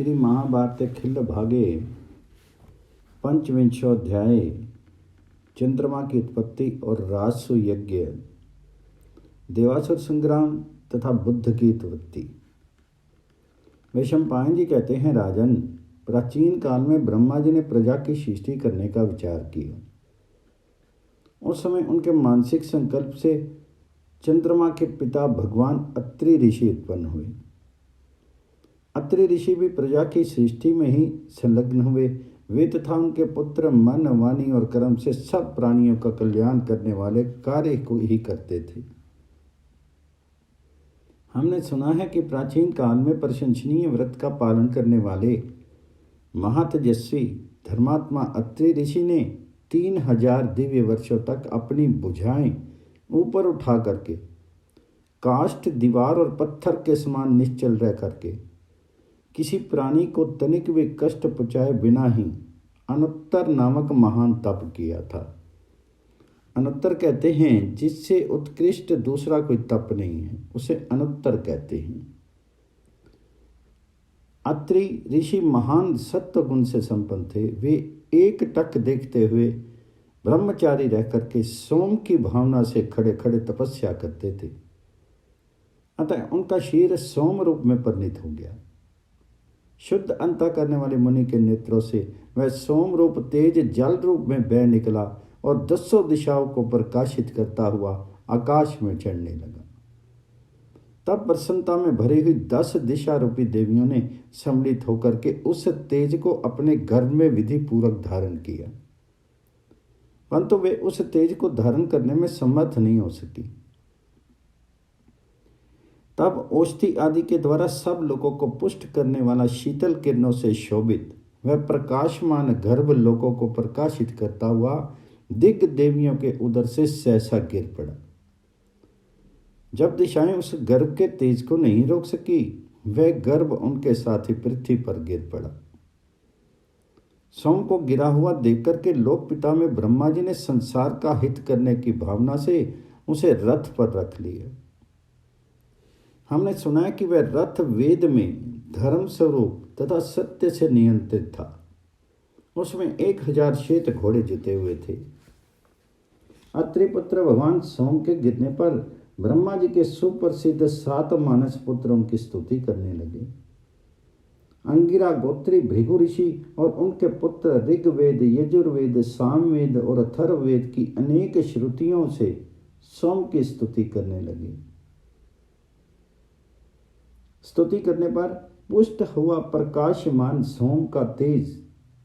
श्री महाभारत खिल्ल भागे पंचविंशोध्याय चंद्रमा की उत्पत्ति और राजसु यज्ञ, देवासुर संग्राम तथा बुद्ध की उत्पत्ति। वैशंपायन जी कहते हैं, राजन, प्राचीन काल में ब्रह्मा जी ने प्रजा की सृष्टि करने का विचार किया। उस समय उनके मानसिक संकल्प से चंद्रमा के पिता भगवान अत्रि ऋषि उत्पन्न हुए। अत्रि ऋषि भी प्रजा की सृष्टि में ही संलग्न हुए। वे तथा उनके पुत्र मन, वाणी और कर्म से सब प्राणियों का कल्याण करने वाले कार्य को ही करते थे। हमने सुना है कि प्राचीन काल में प्रशंसनीय व्रत का पालन करने वाले महातेजस्वी धर्मात्मा अत्रि ऋषि ने 3000 दिव्य वर्षों तक अपनी भुजाएं ऊपर उठा करके काष्ठ, दीवार और पत्थर के समान निश्चल रह करके किसी प्राणी को तनिक भी कष्ट पहुँचाए बिना ही अनुत्तर नामक महान तप किया था। अनुत्तर कहते हैं जिससे उत्कृष्ट दूसरा कोई तप नहीं है, उसे अनुत्तर कहते हैं। अत्रि ऋषि महान सत्व गुण से संपन्न थे। वे एक टक देखते हुए ब्रह्मचारी रह करके सोम की भावना से खड़े खड़े तपस्या करते थे। अतः उनका शरीर सोम रूप में परिणित हो गया। शुद्ध अंतः करने वाले मुनि के नेत्रों से वह सोम रूप तेज जल रूप में बह निकला और 10 दिशाओं को प्रकाशित करता हुआ आकाश में चढ़ने लगा। तब प्रसन्नता में भरी हुई 10 दिशा रूपी देवियों ने सम्मिलित होकर के उस तेज को अपने गर्भ में विधि पूर्वक धारण किया, परंतु वे उस तेज को धारण करने में समर्थ नहीं हो सकी। तब औषधि आदि के द्वारा सब लोगों को पुष्ट करने वाला शीतल किरणों से शोभित वह प्रकाशमान गर्भ लोगों को प्रकाशित करता हुआ दिग्ग देवियों के उदर से सहसा गिर पड़ा। जब दिशाएं उस गर्भ के तेज को नहीं रोक सकी, वह गर्भ उनके साथ ही पृथ्वी पर गिर पड़ा। सोम को गिरा हुआ देखकर के लोक पिता में ब्रह्मा जी ने संसार का हित करने की भावना से उसे रथ पर रख लिया। हमने सुना है कि वह रथ वेद में धर्म स्वरूप तथा सत्य से नियंत्रित था। उसमें 1000 श्वेत घोड़े जुते हुए थे। अत्रि पुत्र भगवान सोम के गिरने पर ब्रह्मा जी के सुप्रसिद्ध 7 मानस पुत्र उनकी स्तुति करने लगे। अंगिरा गोत्री भृगु ऋषि और उनके पुत्र ऋग्वेद, यजुर्वेद, सामवेद और अथर्ववेद की अनेक श्रुतियों से सोम की स्तुति करने लगे। स्तुति करने पर पुष्ट हुआ प्रकाशमान सोम का तेज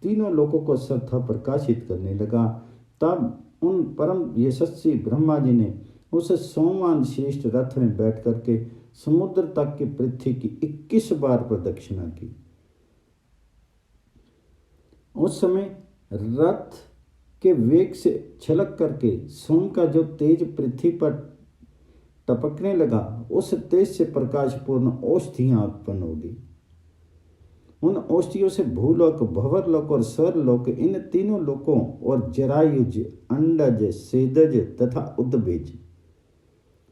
तीनों लोगों को सर्वथा प्रकाशित करने लगा। तब उन परम यशस्वी ब्रह्मा जी ने उस सोमवान श्रेष्ठ रथ में बैठ करके समुद्र तक की पृथ्वी की 21 बार प्रदक्षिणा की। उस समय रथ के वेग से छलक करके सोम का जो तेज पृथ्वी पर टपकने लगा, उस तेज से प्रकाशपूर्ण औषधियां उत्पन्न होगी। उन औषधियों से भूलोक, भंवरलोक और स्वर्लोक, इन तीनों लोकों और जरायुज, अंडज, सेदज तथा उद्बीज,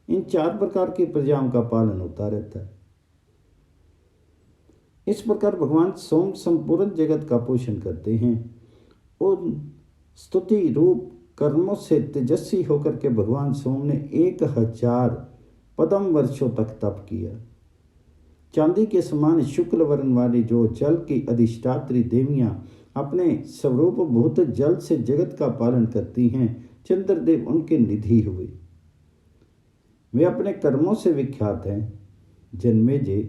इन 4 प्रकार की प्रजाओं का पालन होता रहता है। इस प्रकार भगवान सोम संपूर्ण जगत का पोषण करते हैं। उन स्तुति रूप कर्मों से तेजस्वी होकर के भगवान सोम ने 1000 पदम वर्षों तक तप किया। चांदी के समान शुक्ल वर्ण वाली जो जल की अधिष्ठात्री देवियां अपने स्वरूप भूत जल से जगत का पालन करती हैं, चंद्रदेव उनके निधि हुए। वे अपने कर्मों से विख्यात हैं। जन्मेजय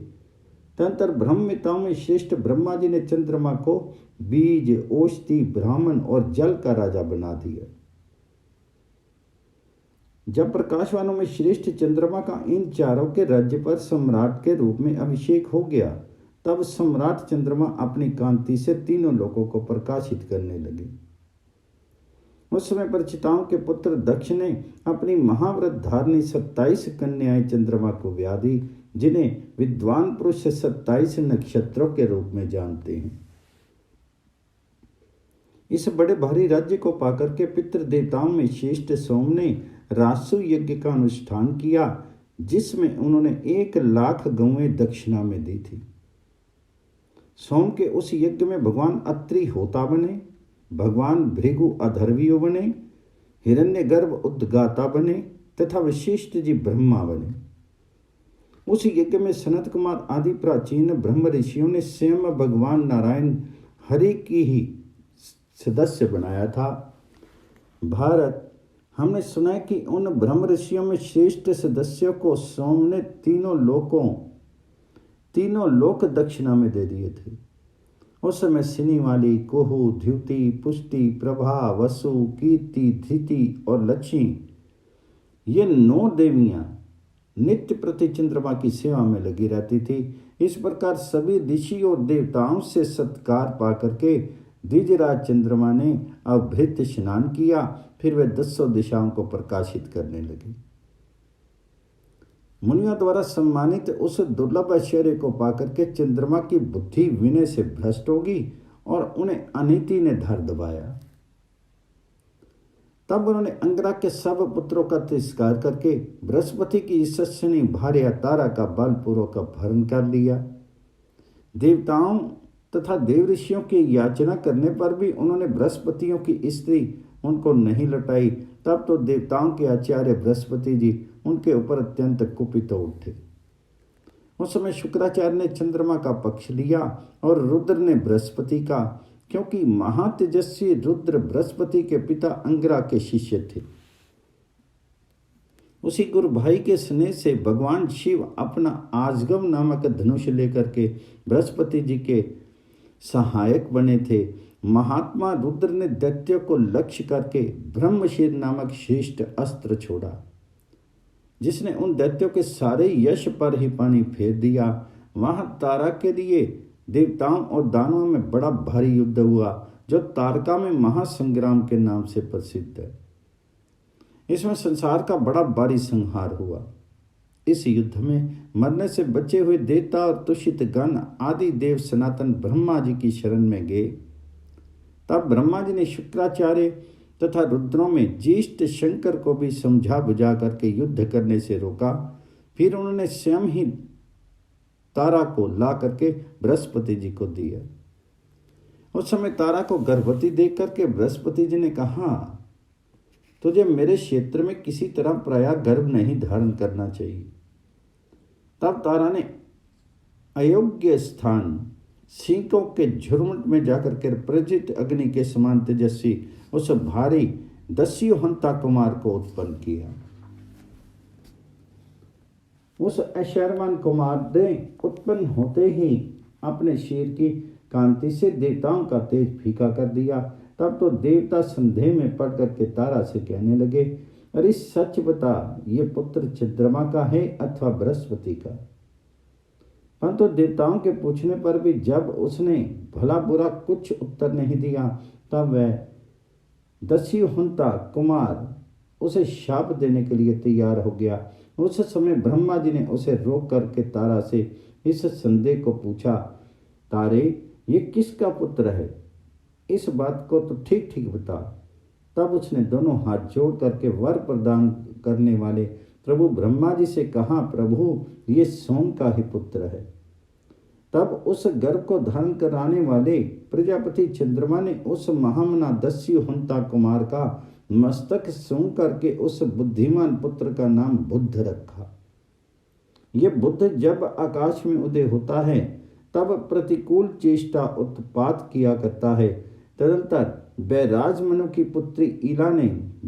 तंत्र ब्रह्मविद्ताओं में श्रेष्ठ ब्रह्मा जी ने चंद्रमा को बीज, औषधि, ब्राह्मण और जल का राजा बना दिया। जब प्रकाशवानों में श्रेष्ठ चंद्रमा का इन चारों के राज्य पर सम्राट के रूप में अभिषेक हो गया, तब सम्राट चंद्रमा अपनी कांति से तीनों लोगों को प्रकाशित करने लगे। उस समय प्रचिताओं के पुत्र दक्ष ने अपनी महाव्रत धारणी 27 कन्याएं चंद्रमा को ब्याह दी, जिन्हें विद्वान पुरुष 27 नक्षत्रों के रूप में जानते हैं। इस बड़े भारी राज्य को पाकर के पितृ देवताओं में श्रेष्ठ सोम ने राजसु यज्ञ का अनुष्ठान किया, जिसमें उन्होंने 1 लाख गौएं दक्षिणा में दी थी। सोम के उस यज्ञ में भगवान अत्रि होता बने, भगवान भृगु अधर्वियो बने, हिरण्यगर्भ उद्गाता बने तथा वशिष्ठ जी ब्रह्मा बने। उस यज्ञ में सनत कुमार आदि प्राचीन ब्रह्म ऋषियों ने स्वयं भगवान नारायण हरि की ही सदस्य बनाया था। भारत, हमने सुना है कि उन ब्रह्म ऋषियों में श्रेष्ठ सदस्यों को सोम ने तीनों लोक दक्षिणा में दे दिए थे। उस समय सिनी वाली, कुहू, द्युति, पुष्टि, प्रभा, वसु, कीर्ति, धृति और लक्ष्मी, ये 9 देवियां नित्य प्रति चंद्रमा की सेवा में लगी रहती थी। इस प्रकार सभी ऋषि और देवताओं से सत्कार पा करके द्विजराज चंद्रमा ने अभृत स्नान किया। फिर वे 10 दिशाओं को प्रकाशित करने लगे। मुनियों द्वारा सम्मानित उस दुर्लभ ऐश्वर्य को पाकर के चंद्रमा की बुद्धि विनय से भ्रष्ट होगी और उन्हें अनीति ने धर दबाया। तब उन्होंने अंगिरा के सब पुत्रों का तिरस्कार करके बृहस्पति की यशस्विनी भार्या तारा का बलपूर्वक अपहरण कर लिया। देवताओं तथा देव ऋषियों की याचना करने पर भी उन्होंने बृहस्पतियों की स्त्री उनको नहीं लौटाई। तब तो देवताओं के आचार्य बृहस्पति जी उनके ऊपर अत्यंत कुपित हो उठे। उस समय शुक्राचार्य ने चंद्रमा का पक्ष लिया और रुद्र ने बृहस्पति का, क्योंकि महातेजस्वी रुद्र बृहस्पति के पिता अंगिरा के शिष्य थे। उसी गुरु भाई के स्नेह से भगवान शिव अपना आजगम नामक धनुष लेकर के बृहस्पति जी के सहायक बने थे। महात्मा रुद्र ने दैत्यों को लक्ष्य करके ब्रह्मशीर नामक श्रेष्ठ अस्त्र छोड़ा, जिसने उन दैत्यों के सारे यश पर ही पानी फेर दिया। वहां तारा के लिए देवताओं और दानवों में बड़ा भारी युद्ध हुआ, जो तारका में महासंग्राम के नाम से प्रसिद्ध है। इसमें संसार का बड़ा भारी संहार हुआ। इस युद्ध में मरने से बचे हुए देवता और तुषित गण आदि देव सनातन ब्रह्मा जी की शरण में गए। तब ब्रह्मा जी ने शुक्राचार्य तथा रुद्रों में ज्येष्ठ शंकर को भी समझा बुझा करके युद्ध करने से रोका। फिर उन्होंने स्वयं ही तारा को ला करके बृहस्पति जी को दिया। उस समय तारा को गर्भवती देख करके बृहस्पति जी ने कहा, तुझे मेरे क्षेत्र में किसी तरह प्रायः गर्भ नहीं धारण करना चाहिए। तब तारा ने अयोग्य स्थान सीकों के झुरमुट में जाकर के प्रज्वलित अग्नि के समान तेजस्वी उस भारी दस्युहंता कुमार को उत्पन्न किया। उस ऐश्वर्यवान कुमार ने उत्पन्न होते ही अपने शेर की कांति से देवताओं का तेज फीका कर दिया। तब तो देवता संदेह में पड़ करके तारा से कहने लगे, अरे सच बता, ये पुत्र चंद्रमा का है अथवा बृहस्पति का? परंतु देवताओं के पूछने पर भी जब उसने भला बुरा कुछ उत्तर नहीं दिया, तब वह दस्युहंता कुमार उसे शाप देने के लिए तैयार हो गया। उस समय ब्रह्मा जी ने उसे रोक करके तारा से इस संदेह को पूछा, तारे, ये किसका पुत्र है? इस बात को तो ठीक ठीक बता। तब उसने दोनों हाथ जोड़ करके वर प्रदान करने वाले प्रभु ब्रह्मा जी से कहा, प्रभु, ये सोम का ही पुत्र है। तब उस गर्भ को धारण कराने वाले प्रजापति चंद्रमा ने उस महामना दस्युहंता कुमार का मस्तक सूंघ करके उस बुद्धिमान पुत्र का नाम बुद्ध रखा। यह बुद्ध जब आकाश में उदय होता है तब प्रतिकूल चेष्टा उत्पात किया करता है। तदंतर बैराज मनु की पुत्री ईला ने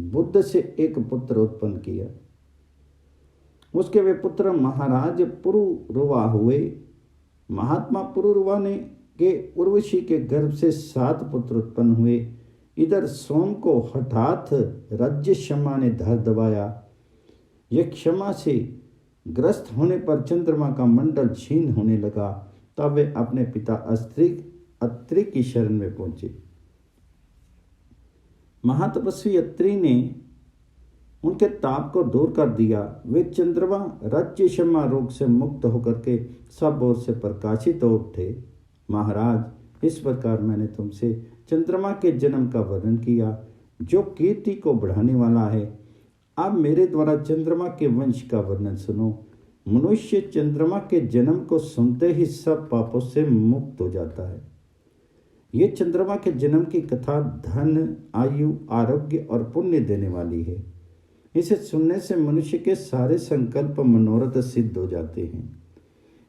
बुद्ध से एक पुत्र उत्पन्न किया। उसके वे पुत्र महाराज पुरुरुवा हुए। महात्मा पुरुरुवा ने के उर्वशी के गर्भ से 7 पुत्र उत्पन्न हुए। इधर सोम को हठात राज्य क्षमा ने धर दबाया। यह क्षमा से ग्रस्त होने पर चंद्रमा का मंडल क्षीण होने लगा। तब वे अपने पिता अत्रि की शरण में पहुंचे। महातपस्वी अत्रि ने उनके ताप को दूर कर दिया। वे चंद्रमा राज्य क्षमा रोग से मुक्त होकर के सब ओर से प्रकाशित हो उठे। महाराज, इस प्रकार मैंने तुमसे चंद्रमा के जन्म का वर्णन किया, जो कीर्ति को बढ़ाने वाला है। अब मेरे द्वारा चंद्रमा के वंश का वर्णन सुनो। मनुष्य चंद्रमा के जन्म को सुनते ही सब पापों से मुक्त हो जाता है। ये चंद्रमा के जन्म की कथा धन, आयु, आरोग्य और पुण्य देने वाली है। इसे सुनने से मनुष्य के सारे संकल्प मनोरथ सिद्ध हो जाते हैं।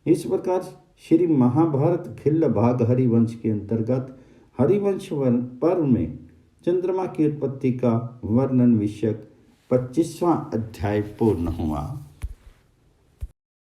इस प्रकार श्री महाभारत खिल्ल भाग हरिवंश के अंतर्गत हरिवंश पर्व में चंद्रमा की उत्पत्ति का वर्णन विषयक 25वां अध्याय पूर्ण हुआ।